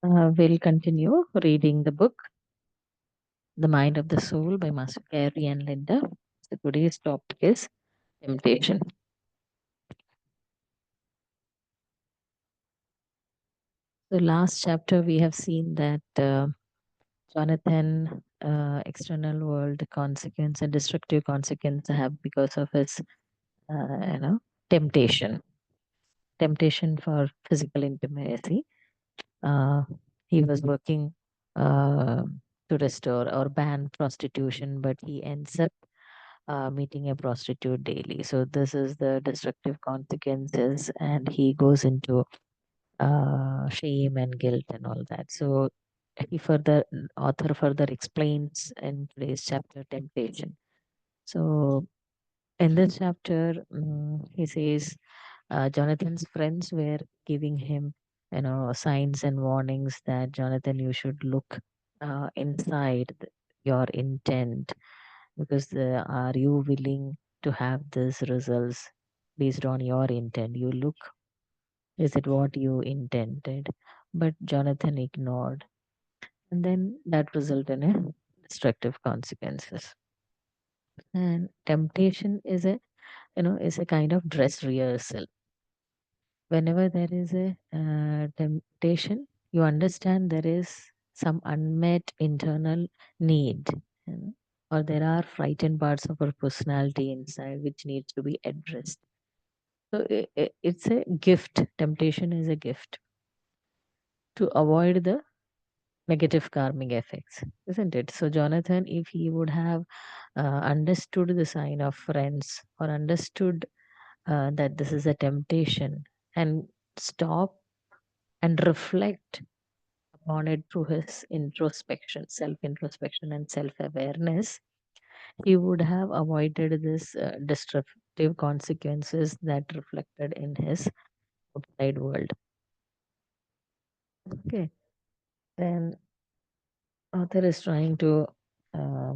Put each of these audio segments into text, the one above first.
We'll continue reading the book, The Mind of the Soul by Master Carey and Linda. So today's topic is temptation. So last chapter we have seen that Jonathan, external world consequence and destructive consequence have because of his, temptation, temptation for physical intimacy. Uh, he was working uh, to restore or ban prostitution, but he ends up meeting a prostitute daily. So this is the destructive consequences, and he goes into shame and guilt and all that. So he further author further explains in today's chapter temptation. So in this chapter, he says Jonathan's friends were giving him, signs and warnings that Jonathan, you should look inside your intent because are you willing to have these results based on your intent? You look, is it what you intended? But Jonathan ignored, and then that resulted in a destructive consequences. And temptation is a kind of dress rehearsal. Whenever there is a temptation, you understand there is some unmet internal need, you know, or there are frightened parts of our personality inside which needs to be addressed. So it's a gift. Temptation is a gift to avoid the negative karmic effects, isn't it? So Jonathan, if he would have understood the sign of friends or understood that this is a temptation and stop and reflect upon it through his introspection, self introspection, and self awareness, he would have avoided this destructive consequences that reflected in his outside world. Okay, then author is trying to uh,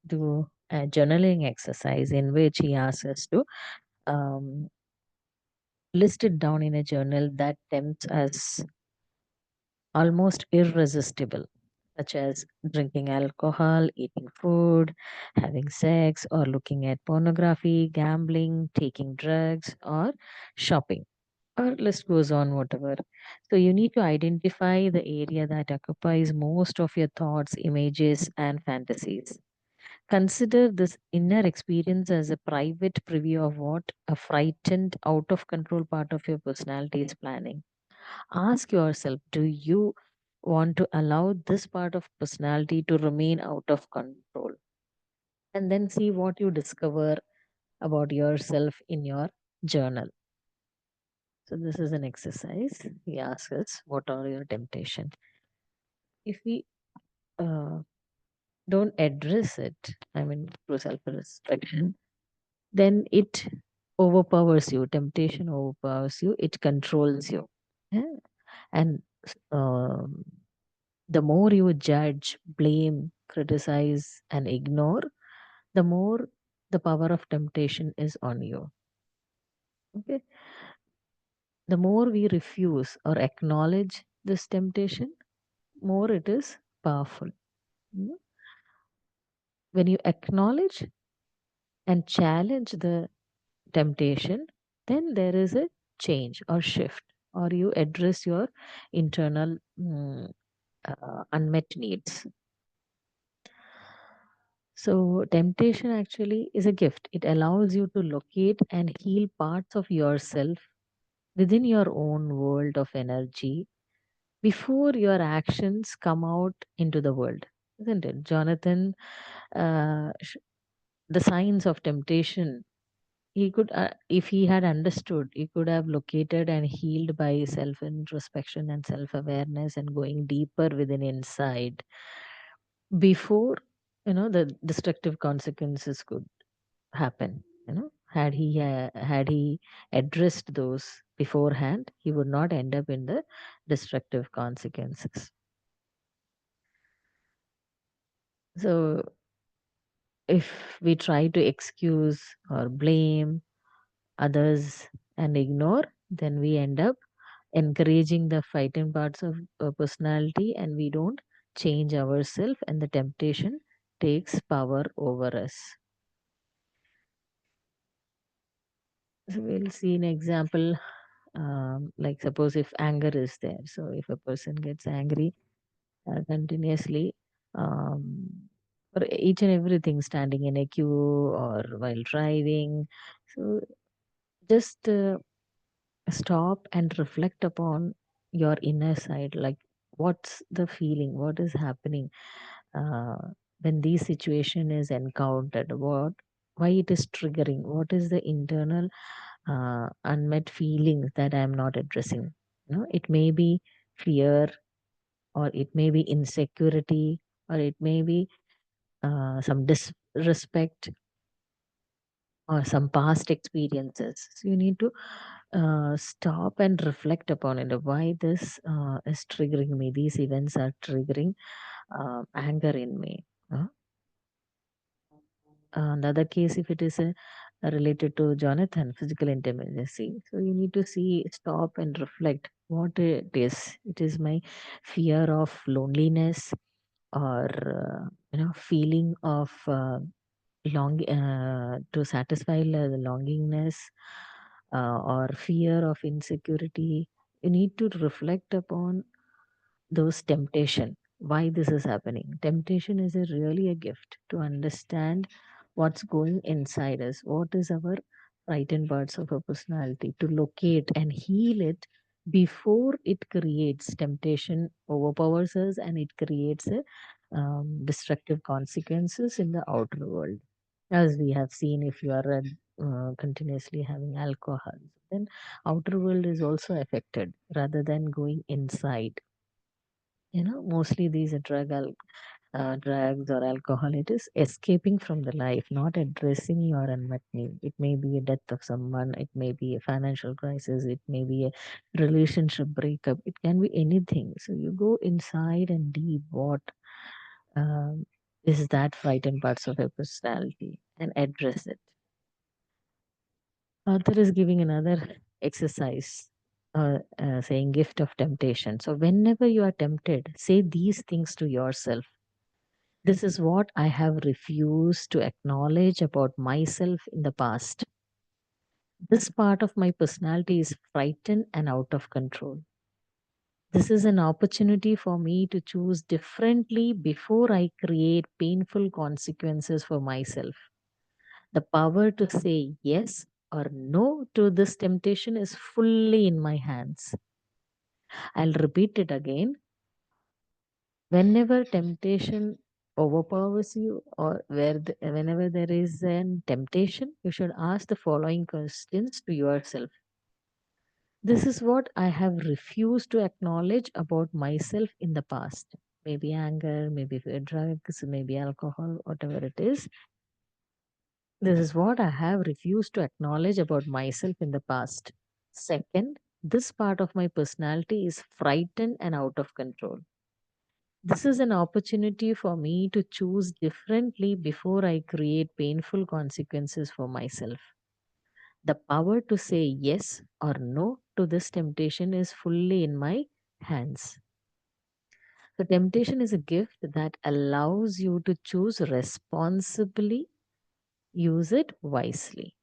do a journaling exercise in which he asks us to um, list it down in a journal that tempts us almost irresistible, such as drinking alcohol, eating food, having sex, or looking at pornography, gambling, taking drugs, or shopping. Or list goes on, whatever. So you need to identify the area that occupies most of your thoughts, images, and fantasies. Consider this inner experience as a private preview of what a frightened, out of control part of your personality is planning. Ask yourself, do you want to allow this part of personality to remain out of control? And then see what you discover about yourself in your journal. So this is an exercise. He asks us, what are your temptation? If we uh, don't address it, I mean, through self-reflection, then it overpowers you. Temptation overpowers you. It controls you. Yeah? And um, the more you judge, blame, criticize, and ignore, the more the power of temptation is on you. Okay. The more we refuse or acknowledge this temptation, more it is powerful. You know, when you acknowledge and challenge the temptation, then there is a change or shift, or you address your internal unmet needs. So, temptation actually is a gift. It allows you to locate and heal parts of yourself within your own world of energy before your actions come out into the world. Isn't it? Jonathan, the signs of temptation, he could, if he had understood, he could have located and healed by self introspection and self awareness and going deeper within inside before, the destructive consequences could happen. Had he addressed those beforehand, he would not end up in the destructive consequences. So if we try to excuse or blame others and ignore, then we end up encouraging the frightened parts of personality, and we don't change ourselves, and the temptation takes power over us. So we'll see an example, like suppose if anger is there. So if a person gets angry continuously, um, for each and everything, standing in a queue or while driving, so just stop and reflect upon your inner side, like what's the feeling, what is happening uh, when this situation is encountered, what, why it is triggering, what is the internal unmet feelings that I am not addressing. It may be fear, or it may be insecurity, or it may be some disrespect, or some past experiences. So you need to stop and reflect upon it. Why this is triggering me? These events are triggering anger in me. The other case, if it is related to Jonathan, physical intimacy, so you need to see, stop and reflect what it is. It is my fear of loneliness, or feeling of long to satisfy the longingness, or fear of insecurity. You need to reflect upon those temptation, why this is happening. Temptation is a really a gift to understand what's going inside us, what is our frightened parts of our personality, to locate and heal it before it creates temptation, overpowers us, and it creates a destructive consequences in the outer world. As we have seen, if you are continuously having alcohol, then outer world is also affected rather than going inside. Mostly these drugs or alcohol, it is escaping from the life, not addressing your unmet need. It may be a death of someone, it may be a financial crisis, it may be a relationship breakup, it can be anything. So you go inside and deep, what um, is that frightened parts of your personality, and address it. Author is giving another exercise, saying gift of temptation. So whenever you are tempted, say these things to yourself. This is what I have refused to acknowledge about myself in the past. This part of my personality is frightened and out of control. This is an opportunity for me to choose differently before I create painful consequences for myself. The power to say yes or no to this temptation is fully in my hands. I'll repeat it again. Whenever temptation overpowers you, or whenever there is an temptation, you should ask the following questions to yourself. This is what I have refused to acknowledge about myself in the past. Maybe anger, maybe drugs, maybe alcohol, whatever it is. This is what I have refused to acknowledge about myself in the past. Second, this part of my personality is frightened and out of control. This is an opportunity for me to choose differently before I create painful consequences for myself. The power to say yes or no to this temptation is fully in my hands. So, temptation is a gift that allows you to choose responsibly, use it wisely.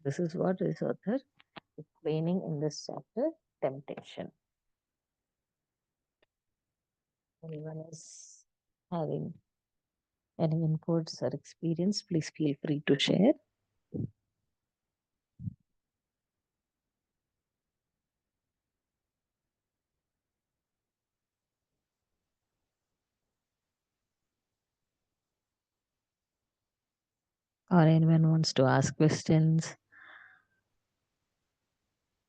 This is what this author explaining in this chapter, temptation. Anyone is having any inputs or experience, please feel free to share. Or anyone wants to ask questions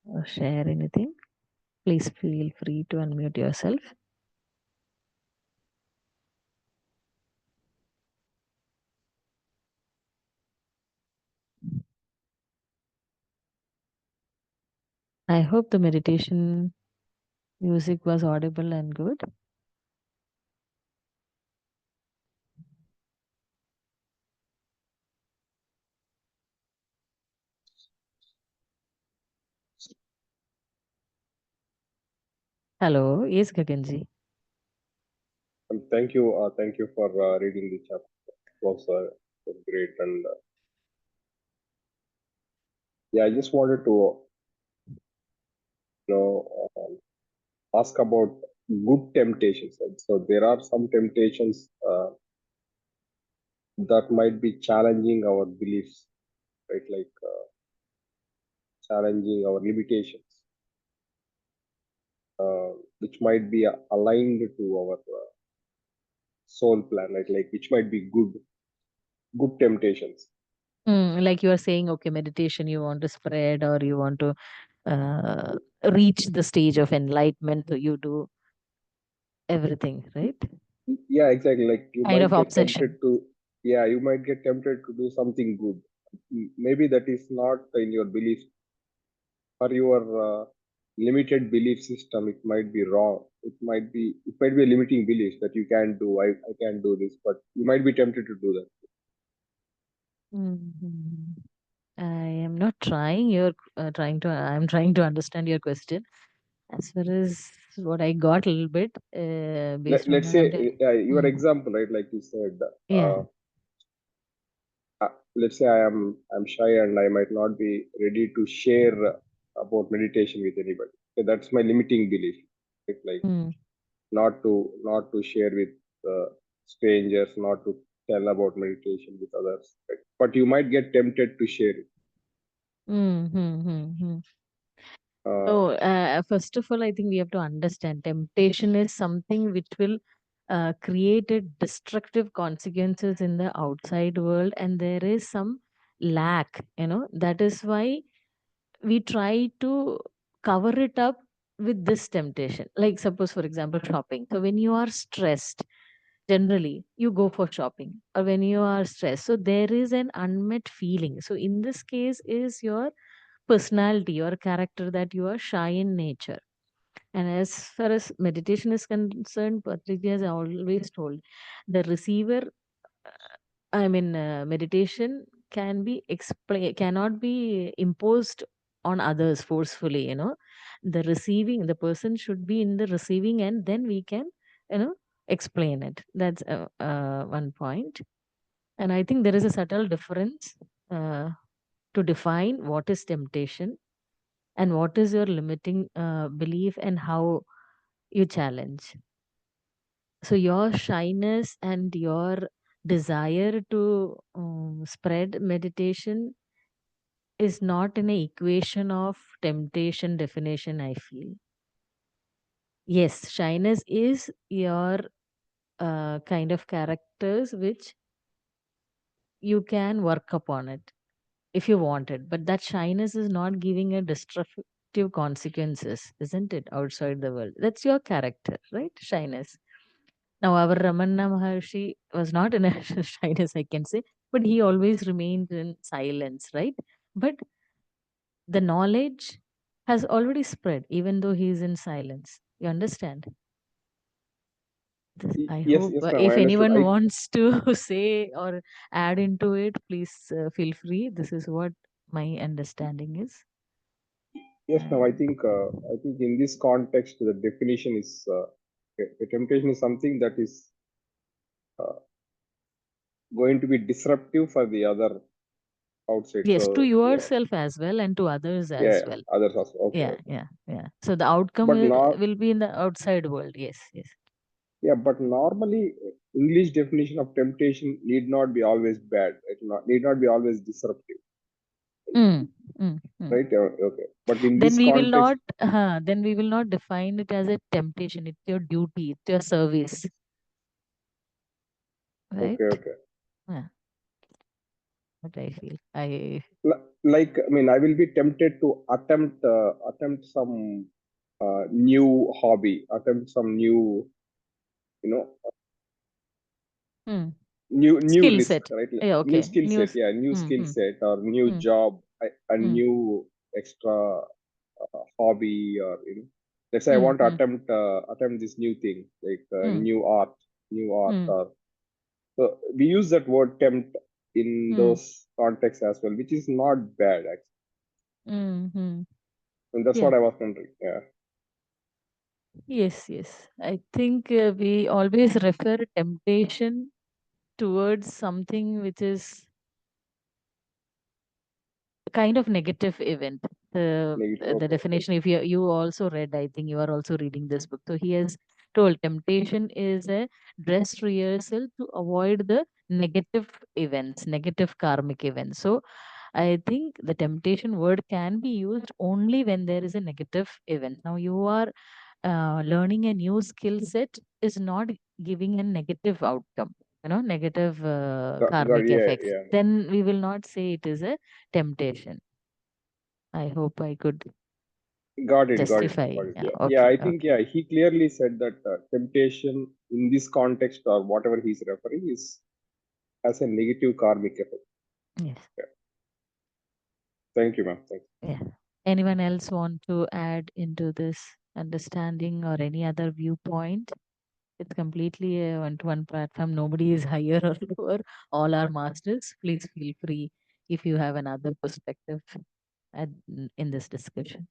or share anything, please feel free to unmute yourself. I hope the meditation music was audible and good. Hello, yes, Gaganji. Thank you for reading the chapter. Was great, and yeah, I just wanted to you know ask about good temptations. Right? So there are some temptations that might be challenging our beliefs, right? Like challenging our limitations, which might be aligned to our soul plan, right? Like which might be good temptations. Like you are saying, okay, meditation, you want to spread or you want to uh, reach the stage of enlightenment, so you do everything, right? Yeah, exactly. Like you Kind of might get obsession. tempted to, yeah, you might get tempted to do something good. Maybe that is not in your belief or your limited belief system. It might be wrong. It might be a limiting belief that you can't do. I can't do this, but you might be tempted to do that. Mhm. I am not trying. You're trying to. I'm trying to understand your question. As far as what I got a little bit, based on Let's my say your Mm. example, right? Like you said, Yeah. let's say I'm shy and I might not be ready to share about meditation with anybody. So that's my limiting belief. Right? Like Mm. not to share with strangers, not to tell about meditation with others. Right? But you might get tempted to share it. Mm. Mm. Mm. Mm. Uh, So, first of all, I think we have to understand temptation is something which will create a destructive consequences in the outside world, and there is some lack. That is why we try to cover it up with this temptation. Like, suppose, for example, shopping. So, when you are stressed, generally you go for shopping, or when you are stressed, so there is an unmet feeling. So, in this case, is your personality or character that you are shy in nature. And as far as meditation is concerned, Patrick has always told the receiver, meditation cannot be imposed on others forcefully. The person should be in the receiving, and then we can, you know, explain it. That's one point. And I think there is a subtle difference uh, to define what is temptation and what is your limiting belief and how you challenge. So your shyness and your desire to spread meditation is not an equation of temptation definition, I feel. Yes, shyness is your kind of characters which you can work upon it if you want it, but that shyness is not giving a destructive consequences, isn't it, outside the world? That's your character, right? Shyness. Now, our Ramana Maharshi was not in a shyness, I can say, but he always remained in silence, right? But the knowledge has already spread, even though he is in silence. You understand? I yes, hope yes, ma'am. I if understood. anyone wants to say or add into it, please feel free. This is what my understanding is. Yes, ma'am. I And think in this context, the definition is a temptation is something that is uh, going to be disruptive for the other outside. yes, to So yeah, yourself as well and to others yeah, as well. others also. Okay, Yeah, okay. yeah, yeah. So the outcome But not, will be in the outside world. Yes, yes. yeah, but normally English definition of temptation need not be always bad. Need not be always disruptive, Mm, mm, mm. right? Okay. But in Then this we will context, not. Then we will not define it as a temptation. It's your duty. It's your service, okay, right? okay. Yeah, what I feel. I. Like I mean, I will be tempted to attempt some new hobby, attempt some new, you know, Mm. new Skill risk, set. right? Like Yeah. new Okay. skill set, News. yeah, new Mm, skill mm, set or new mm, job, a mm, new extra hobby, or let's say I mm, want to mm, attempt this new thing, like mm, new art, mm, or so we use that word tempt in mm, those contexts as well, which is not bad actually, mm, mm. and that's Yeah. what I was wondering. Yeah. Yes, yes. I think we always refer temptation towards something which is kind of negative event. Negative. The Okay. definition, if you also read, I think you are also reading this book. So he has told temptation is a dress rehearsal to avoid the negative events, negative karmic events. So I think the temptation word can be used only when there is a negative event. Now you are learning a new skill set is not giving a negative outcome, negative Got, karmic yeah, effects. yeah. Then we will not say it is a temptation. I hope I could Got it, justify. got it. Yeah, Yeah, yeah. okay, I think, okay. yeah, he clearly said that temptation in this context or whatever he's referring is as a negative karmic effect. Yes, Yeah. Thank you, ma'am. Thank yeah. Anyone else want to add into this understanding or any other viewpoint? It's completely a one-to-one platform. Nobody is higher or lower. All are masters. Please feel free if you have another perspective in this discussion.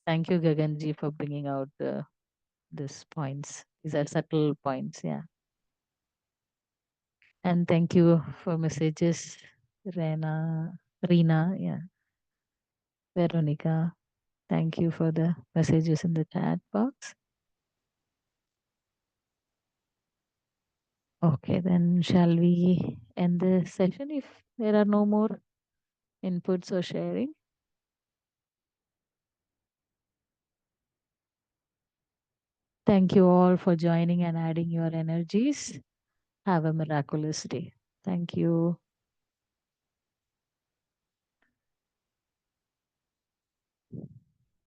Thank you, Gaganji, for bringing out these points. These are subtle points. Yeah. And thank you for messages, Rina, yeah, Veronica. Thank you for the messages in the chat box. Okay, then shall we end the session if there are no more inputs or sharing? Thank you all for joining and adding your energies. Have a miraculous day. Thank you.